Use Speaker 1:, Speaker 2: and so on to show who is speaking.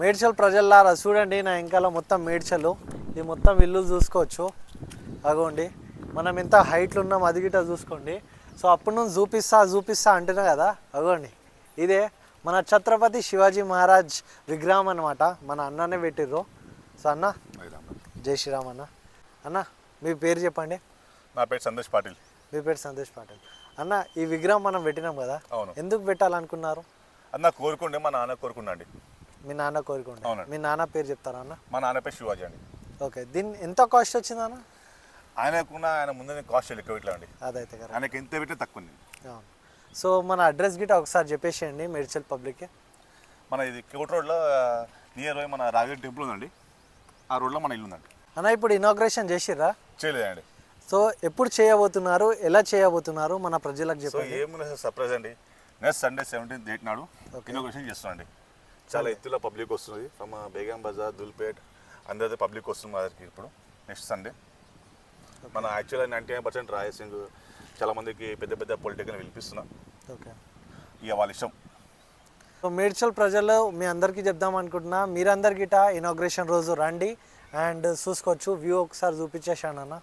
Speaker 1: మేడ్చల్ ప్రజల్లారా చూడండి, నా వెనకాల మొత్తం మేడ్చలు. ఇది మొత్తం ఇల్లు చూసుకోవచ్చు. అగోండి మనం ఎంత హైట్లో ఉన్నాం, అది గిట్ట చూసుకోండి. సో అప్పుడు నుంచి చూపిస్తా అంటున్నా కదా. అగోండి ఇదే మన ఛత్రపతి శివాజీ మహారాజ్ విగ్రహం అనమాట. మన అన్ననే పెట్టిర్రు. సో అన్న జై శ్రీరామ్ అన్న. అన్న మీ పేరు చెప్పండి.
Speaker 2: నా పేరు సందేశ్ పాటిల్.
Speaker 1: మీ పేరు సందేశ్ పాటిల్. అన్న ఈ విగ్రహం మనం పెట్టినాం కదా, ఎందుకు పెట్టాలనుకున్నారు?
Speaker 2: అన్న కోరుకుండే మా నాన్న కోరుకున్నాండి.
Speaker 1: మీ నాన్న కోరుకుండే. మీ నాన్న పేరు చెప్తారా అన్న?
Speaker 2: మా నాన్న పేరు శివాజీ అండి.
Speaker 1: ఓకే, దీన్ని ఎంత కాస్ట్ వచ్చింది అన్న?
Speaker 2: ఆయన ముందు కాస్ట్ ఎక్కువ ఇట్లా అండి.
Speaker 1: అదైతే కదా,
Speaker 2: ఆయనకి ఎంత పెట్టే తక్కువ.
Speaker 1: సో మన అడ్రస్ గిట్ట ఒకసారి చెప్పేసేయండి మేడ్చల్ పబ్లిక్కి.
Speaker 2: మన ఇది కోట్ రోడ్లో నియర్ బై మన రాఘవ్ టెంపుల్ ఉందండి, ఆ రోడ్లో మన ఇల్లు ఉందండి.
Speaker 1: అన్న ఇప్పుడు ఇనాగ్రేషన్ చేసిర్రా?
Speaker 2: చేయలేదండి.
Speaker 1: సో ఎప్పుడు చేయబోతున్నారు, ఎలా చేయబోతున్నారు మన ప్రజలకు చెప్పండి.
Speaker 2: ఏముంది సర్ప్రైజ్ అండి, నెక్స్ట్ సండే 17th డేట్ నాడు ఇనాగ్రేషన్ చేస్తున్నాండి. చాలా ఎత్తులో పబ్లిక్ వస్తుంది, ఫ్రమ్ బేగం బజార్, దుల్పేట్ అందరితో పబ్లిక్ వస్తుంది మా దగ్గరికి ఇప్పుడు నెక్స్ట్ సండే. మన యాక్చువల్గా 99% రాయసింగ్ చాలామందికి పెద్ద పెద్ద పొలిటికల్ పిలిపిస్తున్నాం.
Speaker 1: ఓకే,
Speaker 2: ఇక వాళ్ళ ఇష్టం.
Speaker 1: సో మేడ్చల్ ప్రజలు మీ అందరికీ చెప్దాం అనుకుంటున్నా, మీరందరికిట ఇనాగ్రేషన్ రోజు రండి అండ్ చూసుకోవచ్చు. వ్యూ ఒకసారి చూపించేసాను అన్న.